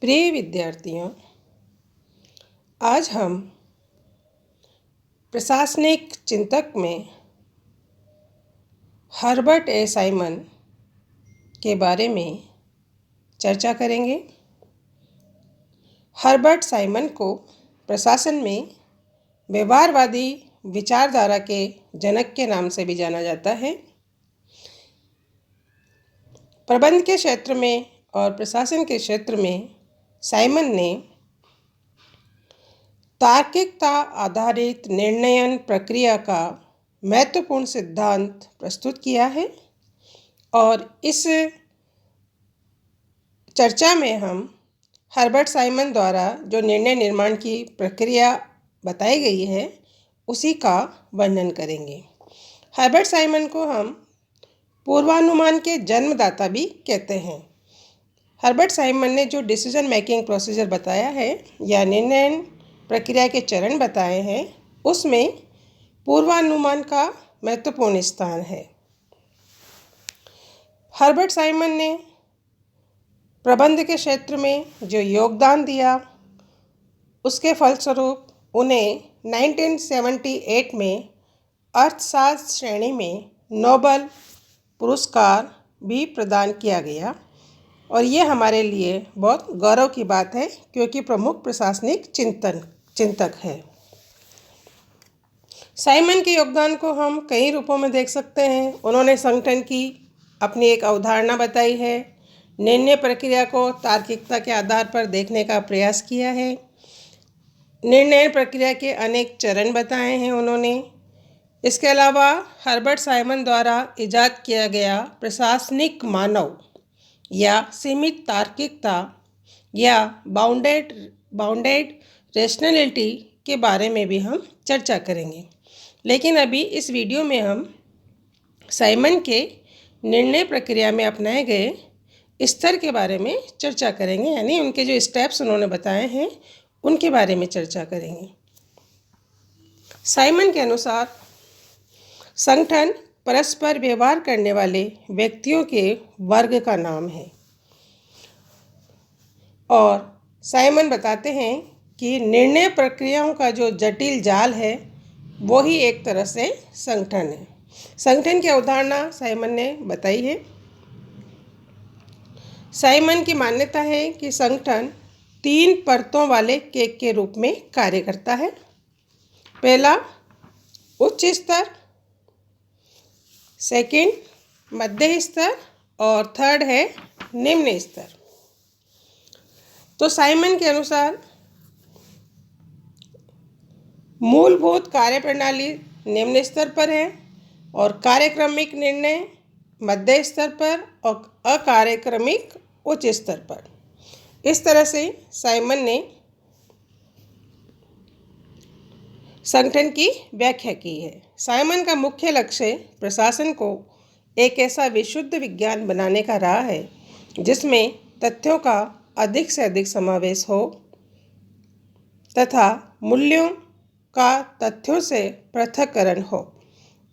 प्रिय विद्यार्थियों, आज हम प्रशासनिक चिंतक में हर्बर्ट ए साइमन के बारे में चर्चा करेंगे। हर्बर्ट साइमन को प्रशासन में व्यवहारवादी विचारधारा के जनक के नाम से भी जाना जाता है। प्रबंध के क्षेत्र में और प्रशासन के क्षेत्र में साइमन ने तार्किकता आधारित निर्णयन प्रक्रिया का महत्वपूर्ण सिद्धांत प्रस्तुत किया है और इस चर्चा में हम हर्बर्ट साइमन द्वारा जो निर्णय निर्माण की प्रक्रिया बताई गई है उसी का वर्णन करेंगे। हर्बर्ट साइमन को हम पूर्वानुमान के जन्मदाता भी कहते हैं। हर्बर्ट साइमन ने जो डिसीजन मेकिंग प्रोसीजर बताया है या निर्णय प्रक्रिया के चरण बताए हैं उसमें पूर्वानुमान का महत्वपूर्ण स्थान है। हर्बर्ट साइमन ने प्रबंध के क्षेत्र में जो योगदान दिया उसके फलस्वरूप उन्हें 1978 में अर्थशास्त्र श्रेणी में नोबेल पुरस्कार भी प्रदान किया गया और ये हमारे लिए बहुत गौरव की बात है क्योंकि प्रमुख प्रशासनिक चिंतक है। साइमन के योगदान को हम कई रूपों में देख सकते हैं। उन्होंने संगठन की अपनी एक अवधारणा बताई है, निर्णय प्रक्रिया को तार्किकता के आधार पर देखने का प्रयास किया है, निर्णय प्रक्रिया के अनेक चरण बताए हैं उन्होंने। इसके अलावा हर्बर्ट साइमन द्वारा इजाद किया गया प्रशासनिक मानव या सीमित तार्किकता या बाउंडेड रेशनैलिटी के बारे में भी हम चर्चा करेंगे। लेकिन अभी इस वीडियो में हम साइमन के निर्णय प्रक्रिया में अपनाए गए स्तर के बारे में चर्चा करेंगे, यानी उनके जो स्टेप्स उन्होंने बताए हैं उनके बारे में चर्चा करेंगे। साइमन के अनुसार संगठन परस्पर व्यवहार करने वाले व्यक्तियों के वर्ग का नाम है और साइमन बताते हैं कि निर्णय प्रक्रियाओं का जो जटिल जाल है वो ही एक तरह से संगठन है। संगठन की अवधारणा साइमन ने बताई है। साइमन की मान्यता है कि संगठन 3 परतों वाले केक के रूप में कार्य करता है। पहला उच्च स्तर, सेकंड मध्य स्तर और थर्ड है निम्न स्तर। तो साइमन के अनुसार मूलभूत कार्यप्रणाली निम्न स्तर पर है और कार्यक्रमिक निर्णय मध्य स्तर पर और अकार्यक्रमिक उच्च स्तर पर। इस तरह से साइमन ने संगठन की व्याख्या की है। साइमन का मुख्य लक्ष्य प्रशासन को एक ऐसा विशुद्ध विज्ञान बनाने का रहा है जिसमें तथ्यों का अधिक से अधिक समावेश हो तथा मूल्यों का तथ्यों से पृथक्करण हो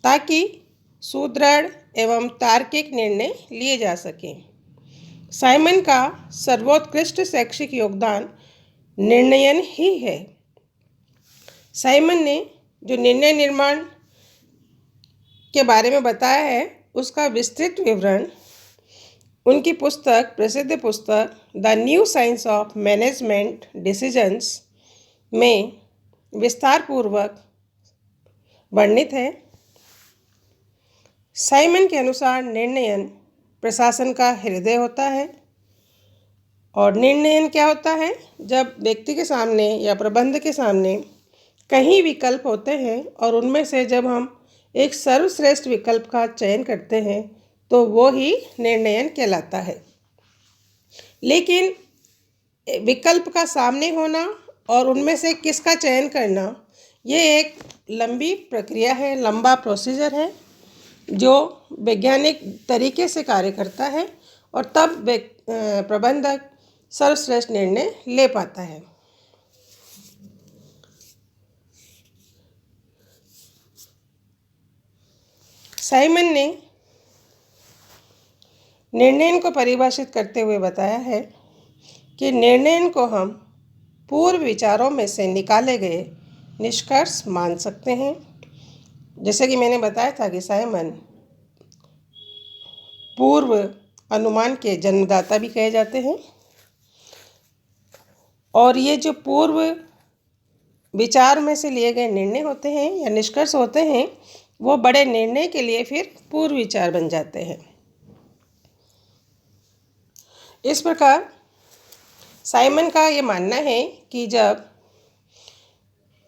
ताकि सुदृढ़ एवं तार्किक निर्णय लिए जा सकें। साइमन का सर्वोत्कृष्ट शैक्षिक योगदान निर्णयन ही है। साइमन ने जो निर्णय निर्माण के बारे में बताया है उसका विस्तृत विवरण उनकी प्रसिद्ध पुस्तक the new science of management decisions में विस्तारपूर्वक वर्णित है। साइमन के अनुसार निर्णयन प्रशासन का हृदय होता है और निर्णयन क्या होता है? जब व्यक्ति के सामने या प्रबंध के सामने कई विकल्प होते हैं और उनमें से जब हम एक सर्वश्रेष्ठ विकल्प का चयन करते हैं तो वो ही निर्णयन कहलाता है। लेकिन विकल्प का सामने होना और उनमें से किसका चयन करना ये एक लंबी प्रक्रिया है, लंबा प्रोसीजर है जो वैज्ञानिक तरीके से कार्य करता है और तब प्रबंधक सर्वश्रेष्ठ निर्णय ले पाता है। साइमन ने निर्णय को परिभाषित करते हुए बताया है कि निर्णय को हम पूर्व विचारों में से निकाले गए निष्कर्ष मान सकते हैं। जैसे कि मैंने बताया था कि साइमन पूर्व अनुमान के जन्मदाता भी कहे जाते हैं, और ये जो पूर्व विचार में से लिए गए निर्णय होते हैं या निष्कर्ष होते हैं, वो बड़े निर्णय के लिए फिर पूर्व विचार बन जाते हैं। इस प्रकार साइमन का ये मानना है कि जब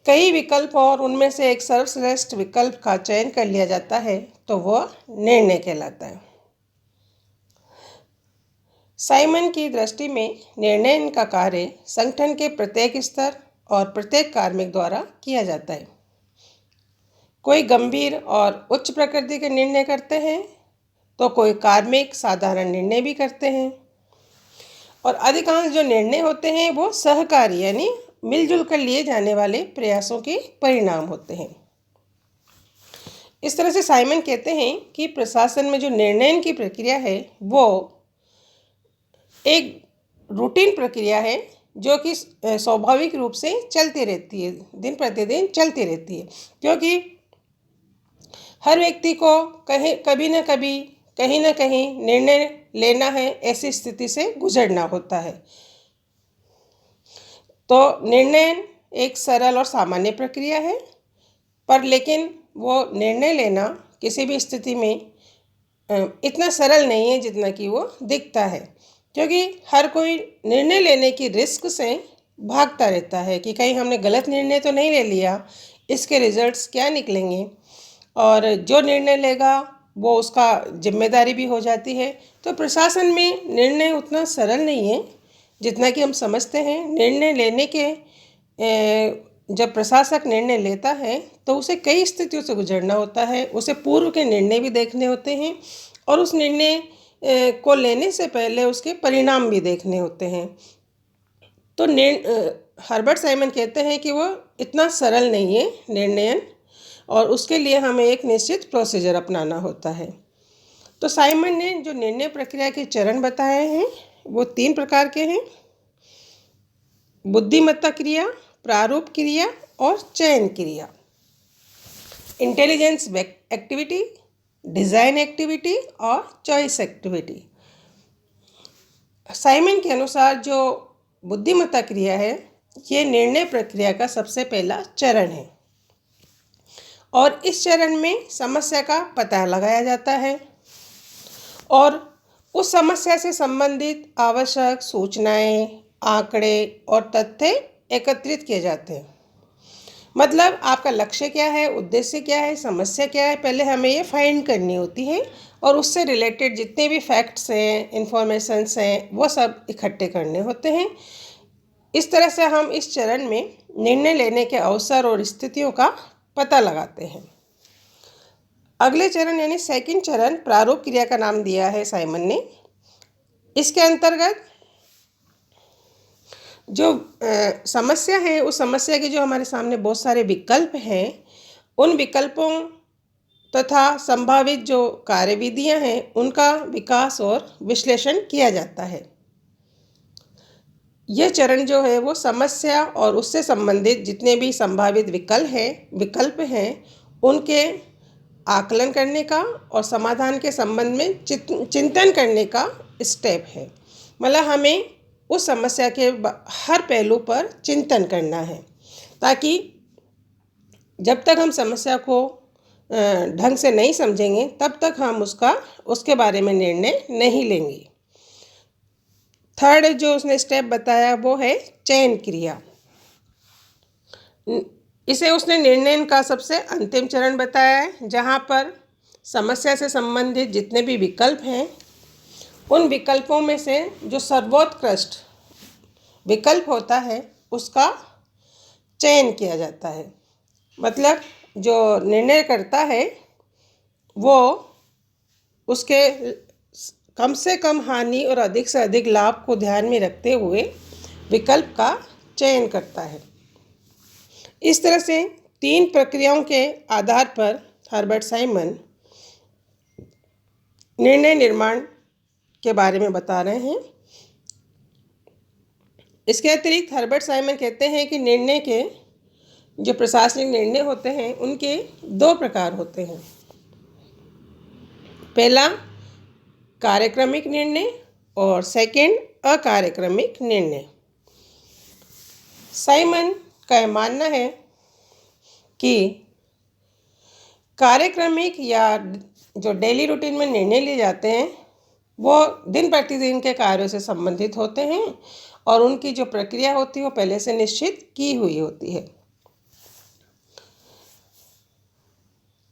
कई विकल्प और उनमें से एक सर्वश्रेष्ठ विकल्प का चयन कर लिया जाता है तो वह निर्णय कहलाता है। साइमन की दृष्टि में निर्णय का कार्य संगठन के प्रत्येक स्तर और प्रत्येक कार्मिक द्वारा किया जाता है। कोई गंभीर और उच्च प्रकृति के निर्णय करते हैं तो कोई कार्मिक साधारण निर्णय भी करते हैं, और अधिकांश जो निर्णय होते हैं वो सहकारी यानी मिलजुल कर लिए जाने वाले प्रयासों के परिणाम होते हैं। इस तरह से साइमन कहते हैं कि प्रशासन में जो निर्णय की प्रक्रिया है वो एक रूटीन प्रक्रिया है जो कि स्वाभाविक रूप से चलती रहती है, दिन प्रतिदिन चलती रहती है, क्योंकि हर व्यक्ति को कभी न कभी कहीं ना कहीं निर्णय लेना है, ऐसी स्थिति से गुजरना होता है। तो निर्णय एक सरल और सामान्य प्रक्रिया है, पर लेकिन वो निर्णय लेना किसी भी स्थिति में इतना सरल नहीं है जितना कि वो दिखता है, क्योंकि हर कोई निर्णय लेने की रिस्क से भागता रहता है कि कहीं हमने गलत निर्णय तो नहीं ले लिया, इसके रिजल्ट्स क्या निकलेंगे, और जो निर्णय लेगा वो उसका जिम्मेदारी भी हो जाती है। तो प्रशासन में निर्णय उतना सरल नहीं है जितना कि हम समझते हैं। निर्णय लेने के जब प्रशासक निर्णय लेता है तो उसे कई स्थितियों से गुजरना होता है, उसे पूर्व के निर्णय भी देखने होते हैं और उस निर्णय को लेने से पहले उसके परिणाम भी देखने होते हैं। तो हर्बर्ट साइमन कहते हैं कि वो इतना सरल नहीं है निर्णय, और उसके लिए हमें एक निश्चित प्रोसीजर अपनाना होता है। तो साइमन ने जो निर्णय प्रक्रिया के चरण बताए हैं वो 3 प्रकार के हैं: बुद्धिमत्ता क्रिया, प्रारूप क्रिया और चयन क्रिया। इंटेलिजेंस एक्टिविटी, डिज़ाइन एक्टिविटी और चॉइस एक्टिविटी। साइमन के अनुसार जो बुद्धिमत्ता क्रिया है ये निर्णय प्रक्रिया का सबसे पहला चरण है, और इस चरण में समस्या का पता लगाया जाता है और उस समस्या से संबंधित आवश्यक सूचनाएं, आंकड़े और तथ्य एकत्रित किए जाते हैं। मतलब आपका लक्ष्य क्या है, उद्देश्य क्या है, समस्या क्या है, पहले हमें ये फाइंड करनी होती है, और उससे रिलेटेड जितने भी फैक्ट्स हैं, इंफॉर्मेशंस हैं, वो सब इकट्ठे करने होते हैं। इस तरह से हम इस चरण में निर्णय लेने के अवसर और स्थितियों का पता लगाते हैं। अगले चरण यानी सेकंड चरण प्रारूप क्रिया का नाम दिया है साइमन ने। इसके अंतर्गत जो समस्या है, उस समस्या के जो हमारे सामने बहुत सारे विकल्प हैं, उन विकल्पों तथा संभावित जो कार्यविधियां हैं उनका विकास और विश्लेषण किया जाता है। यह चरण जो है वो समस्या और उससे संबंधित जितने भी संभावित विकल्प हैं उनके आकलन करने का और समाधान के संबंध में चिंतन करने का स्टेप है। मतलब हमें उस समस्या के हर पहलू पर चिंतन करना है, ताकि जब तक हम समस्या को ढंग से नहीं समझेंगे तब तक हम उसके बारे में निर्णय नहीं लेंगे। थर्ड जो उसने स्टेप बताया वो है चयन क्रिया। इसे उसने निर्णय का सबसे अंतिम चरण बताया है, जहाँ पर समस्या से संबंधित जितने भी विकल्प हैं उन विकल्पों में से जो सर्वोत्कृष्ट विकल्प होता है उसका चयन किया जाता है। मतलब जो निर्णय करता है वो उसके कम से कम हानि और अधिक से अधिक लाभ को ध्यान में रखते हुए विकल्प का चयन करता है। इस तरह से 3 प्रक्रियाओं के आधार पर हर्बर्ट साइमन निर्णय निर्माण के बारे में बता रहे हैं। इसके अतिरिक्त हर्बर्ट साइमन कहते हैं कि निर्णय के जो प्रशासनिक निर्णय होते हैं उनके दो प्रकार होते हैं। पहला कार्यक्रमिक निर्णय और सेकंड अकार्यक्रमिक निर्णय। साइमन का मानना है कि कार्यक्रमिक या जो डेली रूटीन में निर्णय लिए जाते हैं वो दिन प्रतिदिन के कार्यों से संबंधित होते हैं और उनकी जो प्रक्रिया होती है वो पहले से निश्चित की हुई होती है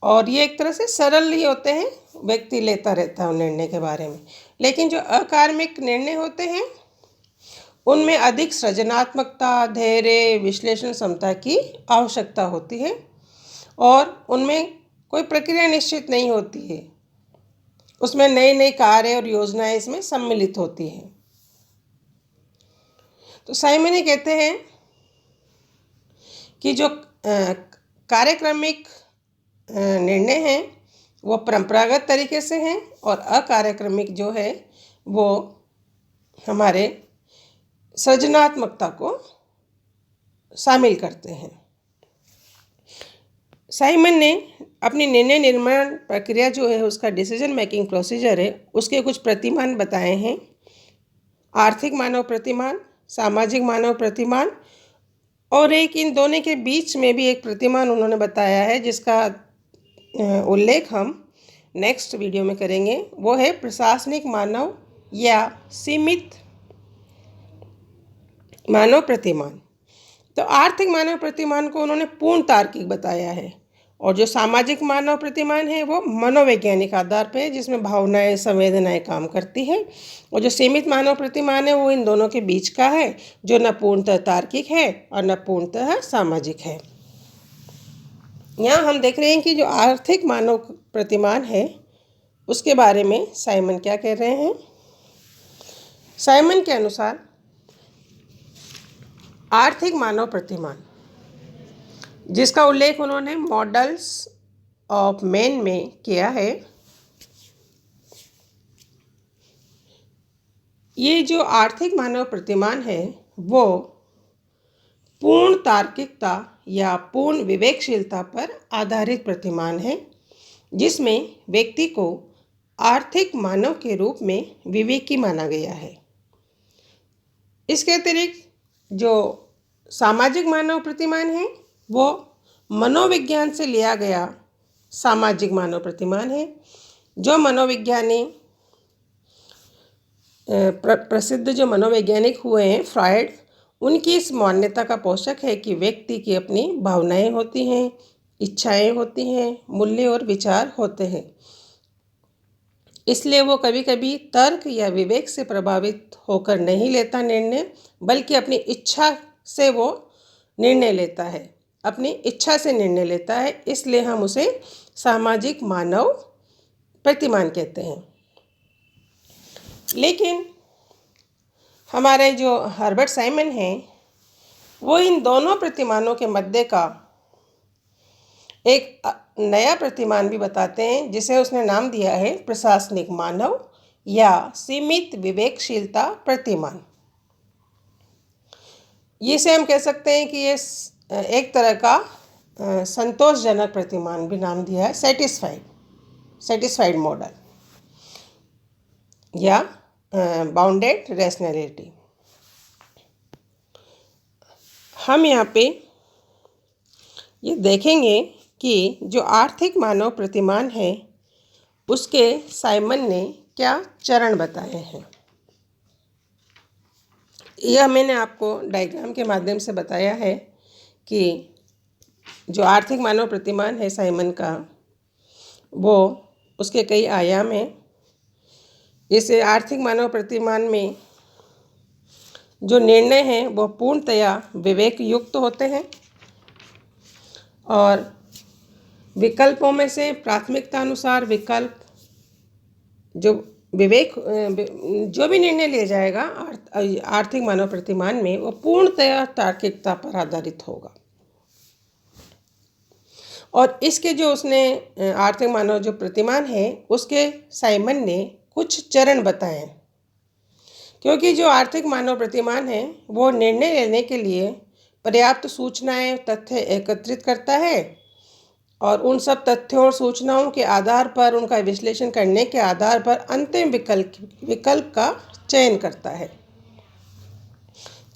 और ये एक तरह से सरल ही होते हैं, व्यक्ति लेता रहता है उन निर्णय के बारे में। लेकिन जो अकार्मिक निर्णय होते हैं उनमें अधिक सृजनात्मकता, धैर्य, विश्लेषण क्षमता की आवश्यकता होती है और उनमें कोई प्रक्रिया निश्चित नहीं होती है। उसमें नए नए कार्य और योजनाएं इसमें सम्मिलित होती हैं। तो साइमन ये कहते हैं कि जो कार्यक्रमिक निर्णय हैं वो परंपरागत तरीके से हैं और अकार्यक्रमिक जो है वो हमारे सृजनात्मकता को शामिल करते हैं। साइमन ने अपनी निर्णय निर्माण प्रक्रिया जो है उसका डिसीजन मेकिंग प्रोसीजर है उसके कुछ प्रतिमान बताए हैं। आर्थिक मानव प्रतिमान, सामाजिक मानव प्रतिमान और एक इन दोनों के बीच में भी एक प्रतिमान उन्होंने बताया है जिसका उल्लेख हम नेक्स्ट वीडियो में करेंगे। वो है प्रशासनिक मानव या सीमित मानव प्रतिमान। तो आर्थिक मानव प्रतिमान को उन्होंने पूर्ण तार्किक बताया है और जो सामाजिक मानव प्रतिमान है वो मनोवैज्ञानिक आधार पर है जिसमें भावनाएं, संवेदनाएं काम करती है और जो सीमित मानव प्रतिमान है वो इन दोनों के बीच का है जो न पूर्णतः तार्किक है और न पूर्णतः सामाजिक है। यहाँ हम देख रहे हैं कि जो आर्थिक मानव प्रतिमान है उसके बारे में साइमन क्या कह रहे हैं। साइमन के अनुसार आर्थिक मानव प्रतिमान जिसका उल्लेख उन्होंने मॉडल्स ऑफ मैन में किया है, ये जो आर्थिक मानव प्रतिमान है वो पूर्ण तार्किकता या पूर्ण विवेकशीलता पर आधारित प्रतिमान है जिसमें व्यक्ति को आर्थिक मानव के रूप में विवेकी माना गया है। इसके अतिरिक्त जो सामाजिक मानव प्रतिमान है वो मनोविज्ञान से लिया गया सामाजिक मानव प्रतिमान है। जो मनोविज्ञानी प्रसिद्ध जो मनोवैज्ञानिक हुए हैं फ्रॉयड, उनकी इस मान्यता का पोषक है कि व्यक्ति की अपनी भावनाएं होती हैं, इच्छाएं होती हैं, मूल्य और विचार होते हैं। इसलिए वो कभी कभी तर्क या विवेक से प्रभावित होकर नहीं लेता निर्णय, बल्कि अपनी इच्छा से वो निर्णय लेता है, अपनी इच्छा से निर्णय लेता है। इसलिए हम उसे सामाजिक मानव प्रतिमान कहते हैं। लेकिन हमारे जो हर्बर्ट साइमन हैं वो इन दोनों प्रतिमानों के मध्य का एक नया प्रतिमान भी बताते हैं जिसे उसने नाम दिया है प्रशासनिक मानव या सीमित विवेकशीलता प्रतिमान। इसे हम कह सकते हैं कि ये एक तरह का संतोषजनक प्रतिमान भी नाम दिया है, सेटिस्फाइड मॉडल या बाउंडेड रैशनैलिटी। हम यहाँ पे ये देखेंगे कि जो आर्थिक मानव प्रतिमान है उसके साइमन ने क्या चरण बताए हैं। यह मैंने आपको डायग्राम के माध्यम से बताया है कि जो आर्थिक मानव प्रतिमान है साइमन का वो उसके कई आयाम हैं। इस आर्थिक मानव प्रतिमान में जो निर्णय हैं वो पूर्णतया विवेक युक्त होते हैं और विकल्पों में से प्राथमिकता अनुसार विकल्प जो विवेक जो भी निर्णय लिया जाएगा आर्थिक मानव प्रतिमान में वो पूर्णतया तार्किकता पर आधारित होगा। और इसके जो उसने आर्थिक मानव जो प्रतिमान है उसके साइमन ने कुछ चरण बताए क्योंकि जो आर्थिक मानव प्रतिमान है वो निर्णय लेने के लिए पर्याप्त सूचनाएं तथ्य एकत्रित करता है और उन सब तथ्यों और सूचनाओं के आधार पर उनका विश्लेषण करने के आधार पर अंतिम विकल्प का चयन करता है।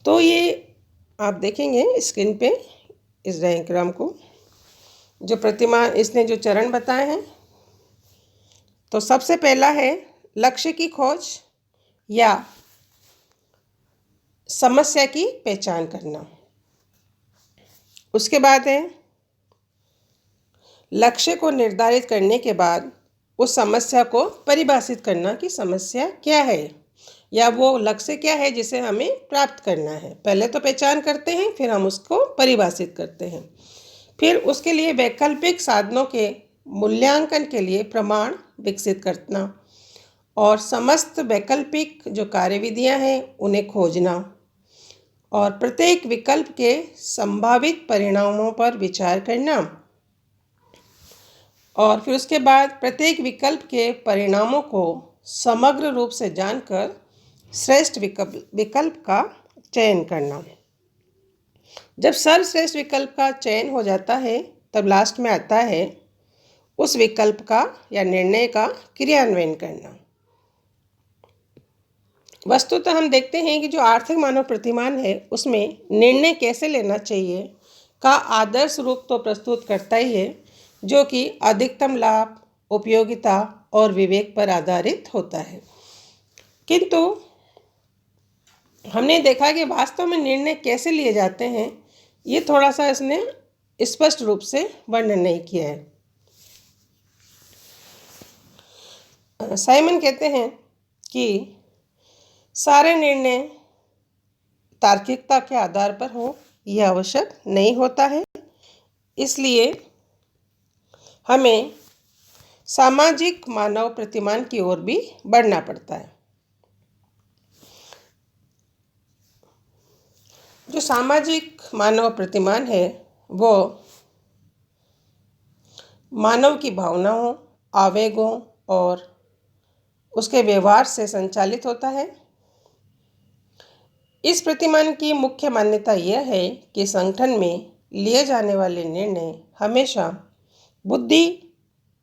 तो ये आप देखेंगे स्क्रीन पे इस डायग्राम को, जो प्रतिमान इसने जो चरण बताए हैं। तो सबसे पहला है लक्ष्य की खोज या समस्या की पहचान करना। उसके बाद है लक्ष्य को निर्धारित करने के बाद उस समस्या को परिभाषित करना कि समस्या क्या है या वो लक्ष्य क्या है जिसे हमें प्राप्त करना है। पहले तो पहचान करते हैं, फिर हम उसको परिभाषित करते हैं। फिर उसके लिए वैकल्पिक साधनों के मूल्यांकन के लिए प्रमाण विकसित करना और समस्त वैकल्पिक जो कार्यविधियां हैं उन्हें खोजना और प्रत्येक विकल्प के संभावित परिणामों पर विचार करना और फिर उसके बाद प्रत्येक विकल्प के परिणामों को समग्र रूप से जानकर श्रेष्ठ विकल्प का चयन करना। जब सर्वश्रेष्ठ विकल्प का चयन हो जाता है तब लास्ट में आता है उस विकल्प का या निर्णय का क्रियान्वयन करना। वस्तुतः हम देखते हैं कि जो आर्थिक मानव प्रतिमान है उसमें निर्णय कैसे लेना चाहिए का आदर्श रूप तो प्रस्तुत करता ही है, जो कि अधिकतम लाभ, उपयोगिता और विवेक पर आधारित होता है। किंतु हमने देखा कि वास्तव में निर्णय कैसे लिए जाते हैं ये थोड़ा सा इसने स्पष्ट रूप से वर्णन नहीं किया है। साइमन कहते हैं कि सारे निर्णय तार्किकता के आधार पर हो यह आवश्यक नहीं होता है, इसलिए हमें सामाजिक मानव प्रतिमान की ओर भी बढ़ना पड़ता है। जो सामाजिक मानव प्रतिमान है वो मानव की भावनाओं, आवेगों और उसके व्यवहार से संचालित होता है। इस प्रतिमान की मुख्य मान्यता यह है कि संगठन में लिए जाने वाले निर्णय हमेशा बुद्धि,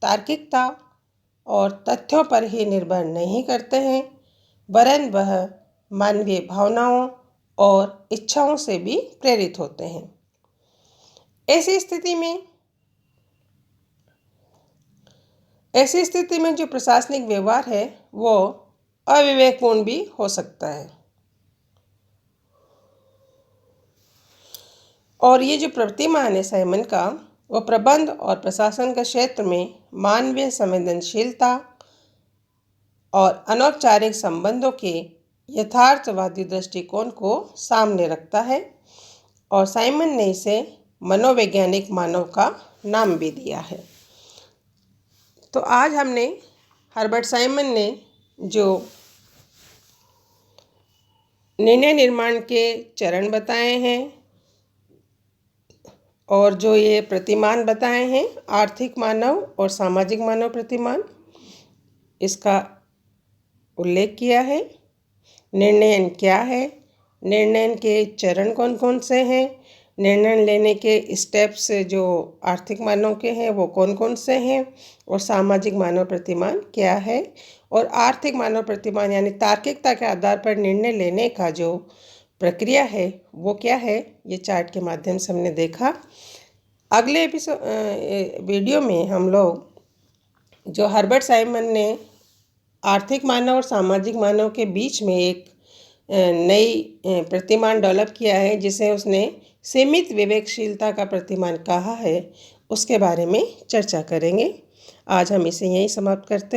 तार्किकता और तथ्यों पर ही निर्भर नहीं करते हैं, वरन वह मानवीय भावनाओं और इच्छाओं से भी प्रेरित होते हैं। ऐसी स्थिति में जो प्रशासनिक व्यवहार है वो अविवेकपूर्ण भी हो सकता है और ये जो प्रतिमान है साइमन का वो प्रबंध और प्रशासन के क्षेत्र में मानवीय संवेदनशीलता और अनौपचारिक संबंधों के यथार्थवादी दृष्टिकोण को सामने रखता है और साइमन ने इसे मनोवैज्ञानिक मानव का नाम भी दिया है। तो आज हमने हर्बर्ट साइमन ने जो निर्णय निर्माण के चरण बताए हैं और जो ये प्रतिमान बताए हैं आर्थिक मानव और सामाजिक मानव प्रतिमान, इसका उल्लेख किया है। निर्णय क्या है, निर्णय के चरण कौन कौन से हैं, निर्णय लेने के स्टेप्स जो आर्थिक मानव के हैं वो कौन कौन से हैं और सामाजिक मानव प्रतिमान क्या है और आर्थिक मानव प्रतिमान यानी तार्किकता के आधार पर निर्णय लेने का जो प्रक्रिया है वो क्या है, ये चार्ट के माध्यम से हमने देखा। अगले वीडियो में हम लोग जो हर्बर्ट साइमन ने आर्थिक मानव और सामाजिक मानव के बीच में एक नई प्रतिमान डेवलप किया है जिसे उसने सीमित विवेकशीलता का प्रतिमान कहा है, उसके बारे में चर्चा करेंगे। आज हम इसे यहीं समाप्त करते हैं।